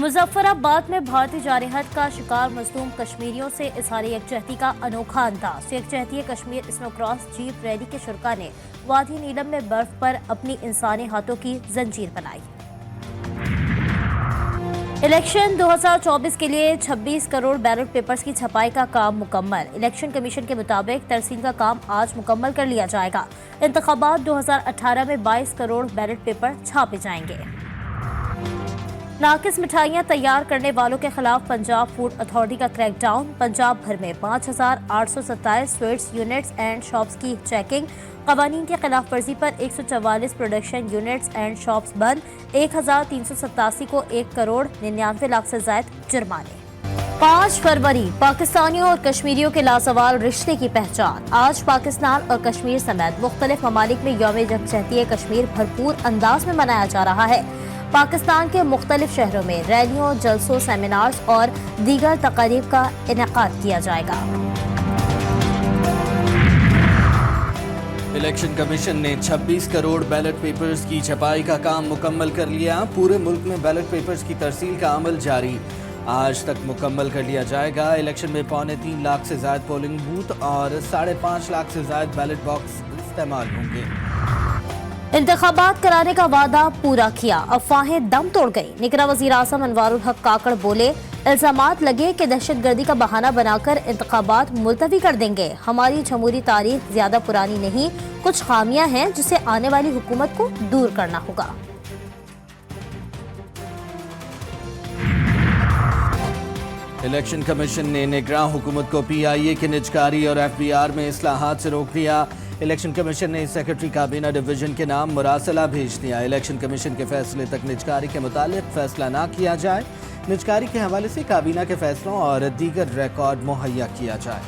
मुजफ्फराबाद में भारतीय जारहत का शिकार मजलूम कश्मीरियों से इजहार यकजहती का अनोखा अंदाज। यकजहती कश्मीर स्नोक्रॉस जीप रैली के शुरका ने वादी नीलम में बर्फ पर अपनी इंसानी हाथों की जंजीर बनाई। इलेक्शन 2024 के लिए 26 करोड़ बैलेट पेपर्स की छपाई का काम मुकम्मल। इलेक्शन कमीशन के मुताबिक तरसील का काम आज मुकम्मल कर लिया जाएगा। इंतखाबात 2018 में 22 करोड़ बैलेट पेपर छापे जाएंगे। नाकिस मिठाइयां तैयार करने वालों के खिलाफ पंजाब फूड अथॉरिटी का क्रैकडाउन। पंजाब भर में 5,827 स्वीट्स यूनिट्स एंड शॉप्स की चेकिंग। कवानीन की खिलाफ वर्जी पर 144 प्रोडक्शन यूनिट्स एंड शॉप्स बंद। 1,387 को 1 करोड़ 99 लाख से ज्यादा जुर्माने। 5 फरवरी पाकिस्तानियों और कश्मीरियों के लासवाल रिश्ते की पहचान। आज पाकिस्तान और कश्मीर समेत मुख्तलिफ ममालिक में यौम यकजहती कश्मीर भरपूर अंदाज में मनाया जा रहा है। पाकिस्तान के मुख्तलिफ शहरों में रैलियों, जलसों, सेमिनार्स और दीगर तकारीब का इनेकाद किया जाएगा। इलेक्शन कमीशन ने 26 करोड़ बैलेट पेपर्स की छपाई का काम मुकम्मल कर लिया। पूरे मुल्क में बैलेट पेपर्स की तरसील का अमल जारी, आज तक मुकम्मल कर लिया जाएगा। इलेक्शन में 3.25 लाख से ज्यादा पोलिंग बूथ और 5.5 लाख से ज्यादा बैलेट बॉक्स इस्तेमाल होंगे। इंतखाबात कराने का वादा पूरा किया, अफवाहें दम तोड़ गई। निगरां वज़ीर आज़म अनवारुल हक काकड़ बोले, इल्जामात लगे कि दहशतगर्दी का बहाना बनाकर इंतखाबात मुलतवी कर देंगे। हमारी जमहूरी तारीख ज्यादा पुरानी नहीं, कुछ खामियां हैं जिसे आने वाली हुकूमत को दूर करना होगा। इलेक्शन कमीशन ने निगरां हुकूमत को PIA की निजकारी और FBR में इस्लाहात से रोक दिया। इलेक्शन कमीशन ने सेक्रेटरी काबीना डिवीजन के नाम मुरासला भेज दिया। इलेक्शन कमीशन के फैसले तक निजकारी के मुतालिक फैसला ना किया जाए। निजकारी के हवाले से काबीना के फैसलों और दीगर रिकॉर्ड मुहैया किया जाए।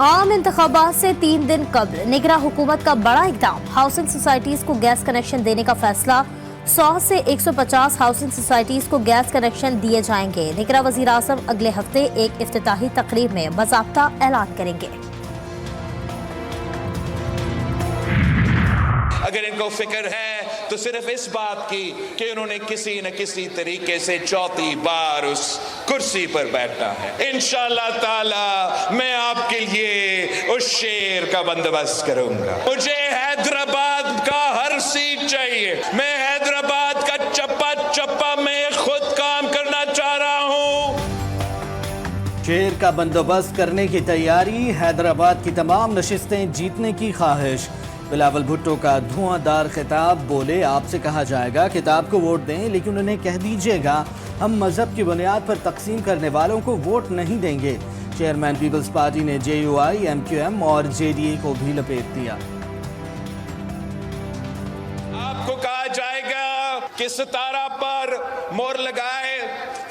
आम इंतखाबात से 3 दिन कबल निगरां हुकूमत का बड़ा इक़दाम। हाउसिंग सोसाइटीज को गैस कनेक्शन देने का फैसला। 100 से 150 हाउसिंग सोसाइटीज को गैस कनेक्शन दिए जाएंगे। निगरां वज़ीर आज़म अगले हफ्ते एक इफ्तिताही तकरीब में बाज़ाब्ता ऐलान करेंगे। अगर इनको फिक्र है तो सिर्फ इस बात की कि उन्होंने किसी न किसी तरीके से चौथी बार उस कुर्सी पर बैठना है। इंशाअल्लाह ताला मैं आपके लिए उस शेर का बंदोबस्त करूंगा। मुझे हैदराबाद का हर सीट चाहिए। मैं हैदराबाद का चप्पा चप्पा में खुद काम करना चाह रहा हूं। शेर का बंदोबस्त करने की तैयारी, हैदराबाद की तमाम नशिस्तें जीतने की ख्वाहिश। बिलावल भुट्टो का धुआंधार खिताब, बोले आपसे कहा जाएगा किताब को वोट दें, लेकिन उन्हें कह दीजिएगा हम मजहब की बुनियाद पर तकसीम करने वालों को वोट नहीं देंगे। चेयरमैन पीपल्स पार्टी ने JUI, MQM और JDA को भी लपेट दिया। आपको कहा जाएगा कि सितारा पर मोहर लगाए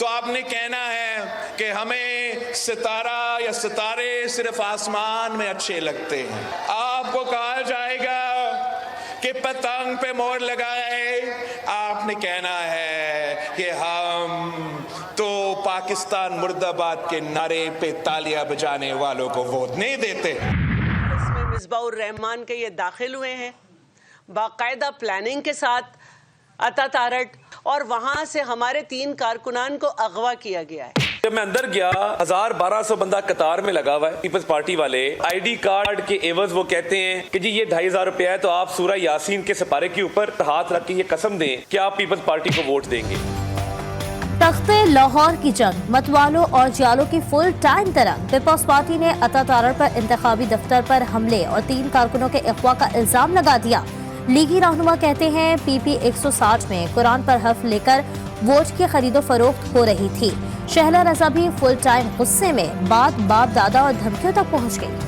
तो आपने कहना है कि हमें सितारा या सितारे सिर्फ आसमान में अच्छे लगते हैं। आपको कहा जाएगा कि पतंग पे मोहर लगाए, आपने कहना है कि हम तो पाकिस्तान मुर्दाबाद के नारे पे तालियां बजाने वालों को वोट नहीं देते। इसमें मिसबाउर रहमान के ये दाखिल हुए हैं बाकायदा प्लानिंग के साथ अतातारट, और वहां से हमारे 3 कारकुनान को अगवा किया गया है। जब मैं अंदर गया 1200 बंदा कतार में लगा हुआ है। पीपल्स पार्टी वाले ID कार्ड के एवज वो कहते हैं कि जी ये 2500 रुपया है, तो आप सूरह यासीन के सिपारे के ऊपर हाथ रख के ये कसम दें कि आप पीपल्स पार्टी को वोट देंगे। तख्ते लाहौर की जंग, मतवालों और जियालों की फुल टाइम तरंग। पीपल्स पार्टी ने अतातारट पर इंतखाबी दफ्तर पर हमले और 3 कारकुनों के अगवा का इल्जाम लगा दिया। लीगी रहनुमा कहते हैं PP 160 में कुरान पर हर्फ लेकर वोट की खरीदो फरोख्त हो रही थी। शहला रजा भी फुल टाइम गुस्से में, बात बाप दादा और धमकियों तक पहुंच गई।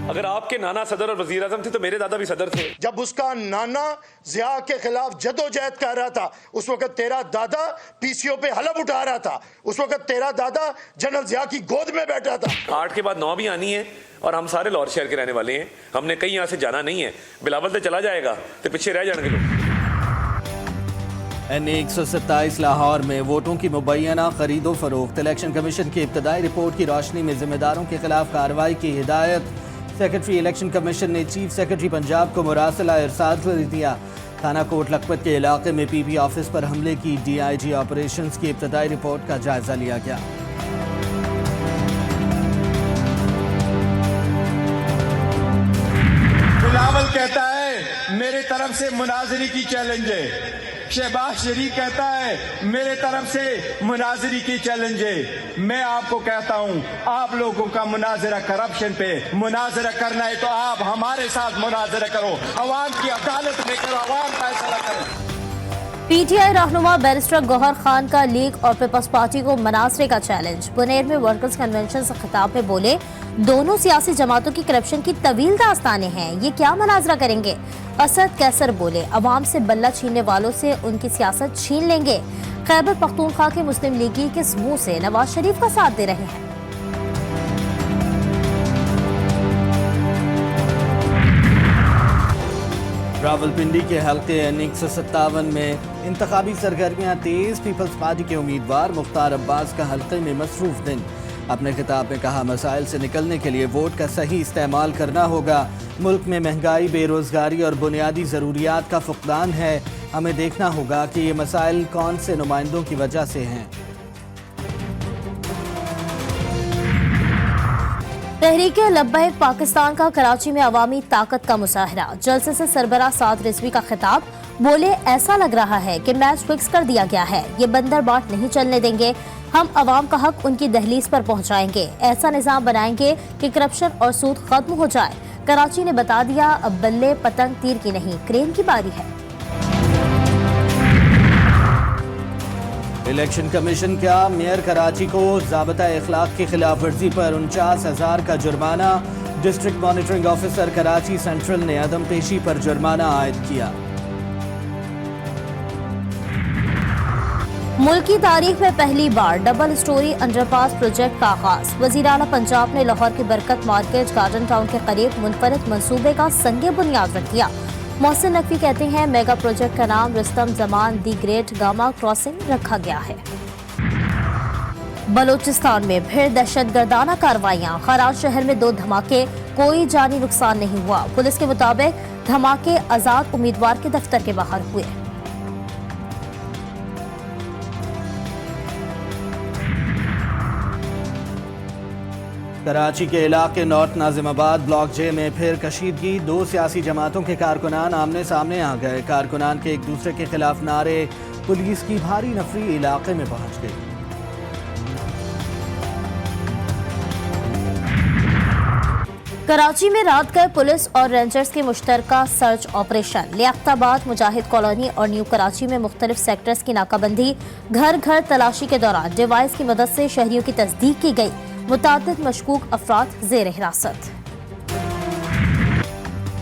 अगर आपके नाना सदर और वजीर आजम थे तो मेरे दादा भी सदर थे। जब उसका नाना जिया के खिलाफ जदोजहद कर रहा था, उस वक्त तेरा दादा PCO पे हलफ उठा रहा था। उस वक्त तेरा दादा जनरल जिया की गोद में बैठा था। 8 के बाद 9 भी आनी है और हम सारे लाहौर शहर के रहने वाले हैं। हमने कहीं यहाँ से जाना नहीं है। बिलावल से चला जाएगा तो पीछे रह जाएंगे लोग। NA 127 लाहौर में वोटों की मुबैना खरीदो फरोख्त। इलेक्शन कमीशन की इब्तदाई रिपोर्ट की रोशनी में जिम्मेदारों के खिलाफ कार्रवाई की हिदायत। सेक्रेटरी इलेक्शन कमीशन ने चीफ सेक्रेटरी पंजाब को मुरासला इरसाल कर दिया। थाना कोट लखपत के इलाके में पीपी ऑफिस पर हमले की डीआईजी ऑपरेशंस की इब्तदाई रिपोर्ट का जायजा लिया गया। बिलावल कहता है मेरे तरफ से मुनाजरी की चैलेंज है। शहबाज शरीफ कहता है मेरे तरफ से मुनाजरी की चैलेंज है। मैं आपको कहता हूं, आप लोगों का मुनाजरा करप्शन पे मुनाजरा करना है तो आप हमारे साथ मुनाजरा करो, अवाम की अदालत में करो, अवाम फैसला करो। पीटीआई रहनुमा बैरिस्टर गौहर खान का लीग और पीपल्स पार्टी को मनासरे का चैलेंज। बुनेर में वर्कर्स कन्वेंशन से खिताब में बोले, दोनों सियासी जमातों की करप्शन की तवील दास्तानें हैं, ये क्या मनाजरा करेंगे। असद कैसर बोले, अवाम से बल्ला छीनने वालों से उनकी सियासत छीन लेंगे। खैबर पख्तूनख्वा के मुस्लिम लीगी किस मुंह से नवाज शरीफ का साथ दे रहे हैं। रावलपिंडी के हल्के N157 में इंतखाबी सरगर्मियां तेज। पीपल्स पार्टी के उम्मीदवार मुख्तार अब्बास का हल्के में मसरूफ दिन। अपने खिताब में कहा, मसाइल से निकलने के लिए वोट का सही इस्तेमाल करना होगा। मुल्क में महंगाई, बेरोजगारी और बुनियादी ज़रूरियात का फुकदान है। हमें देखना होगा कि ये मसाइल कौन से नुमाइंदों की वजह से हैं। तहरीके लब्बैक पाकिस्तान का कराची में अवामी ताकत का मुजाहरा। जलसे से सरबराह साद रिजवी का खिताब, बोले ऐसा लग रहा है कि मैच फिक्स कर दिया गया है, ये बंदर बाट नहीं चलने देंगे। हम अवाम का हक उनकी दहलीज पर पहुंचाएंगे। ऐसा निज़ाम बनाएंगे कि करप्शन और सूद खत्म हो जाए। कराची ने बता दिया, अब बल्ले पतंग तीर की नहीं, क्रेन की बारी है। इलेक्शन कमीशन का मेयर कराची को ज़ाबता इखलाक की खिलाफ वर्जी पर 49,000 का जुर्माना। District monitoring officer Karachi central ने अदम पेशी पर जुर्माना आयद किया। मुल्क की तारीख में पहली बार डबल स्टोरी अंडरपास प्रोजेक्ट का आगाज। वज़ीर आला पंजाब ने लाहौर की बरकत मार्केट गार्डन टाउन के करीब मुनफरिद मंसूबे का संगे बुनियाद रख दिया। मोहसिन नकवी कहते हैं, मेगा प्रोजेक्ट का नाम Rustam Zaman the great gamma crossing रखा गया है। बलोचिस्तान में फिर दहशतगर्दाना कार्रवाइयां। खराज शहर में 2 धमाके, कोई जानी नुकसान नहीं हुआ। पुलिस के मुताबिक धमाके आजाद उम्मीदवार के दफ्तर के बाहर हुए। कराची के इलाके नॉर्थ नाजिमाबाद ब्लॉक जे में फिर कशीदगी। 2 सियासी जमातों के कारकुनान आमने सामने आ गए। कारकुनान के एक दूसरे के खिलाफ नारे, पुलिस की भारी नफरी इलाके में पहुंच गई। कराची में रात गए पुलिस और रेंजर्स के मुश्तरका सर्च ऑपरेशन। लियाकताबाद, मुजाहिद कॉलोनी और न्यू कराची में मुख्तलिफ सेक्टर्स की नाकाबंदी। घर घर तलाशी के दौरान डिवाइस की मदद से शहरियों की तस्दीक की गई। मुतादिद मशकूक अफराद ज़ेर हिरासत।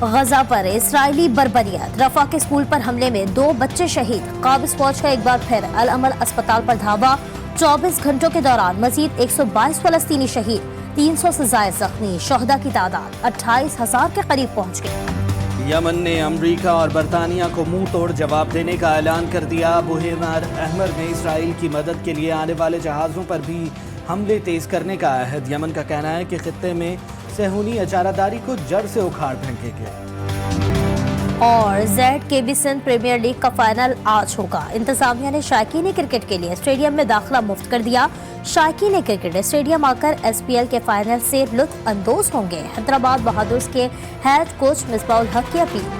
गजा पर इसराइली बर्बरियत। रफा के स्कूल पर हमले में 2 बच्चे शहीद। काबिज फौज का एक बार फिर अल अमल अस्पताल पर धावा। 24 घंटों के दौरान मजीद 122 फलस्तीनी शहीद, 300 से ज़ायद जख्मी। शोहदा की तादाद 28,000 के करीब पहुंच गई। यमन ने अमरीका और बरतानिया को मुंह तोड़ जवाब देने का ऐलान कर दिया। बुहेमार अहमर ने इसराइल की मदद के लिए आने वाले जहाज़ों पर भी हमले तेज करने का अहद। यमन का कहना है कि खित्ते में सेहूनी इजारादारी को जड़ से उखाड़ फेंकेंगे। और ZKB सिंध प्रीमियर लीग का फाइनल आज होगा। इंतजामिया ने शायकीन क्रिकेट के लिए स्टेडियम में दाखिला मुफ्त कर दिया। शायकीन क्रिकेट स्टेडियम आकर SPL के फाइनल से लुत्फ अंदोज होंगे। हैदराबाद बहादुर्स के हेड कोच मिसबाउल हक की अपील।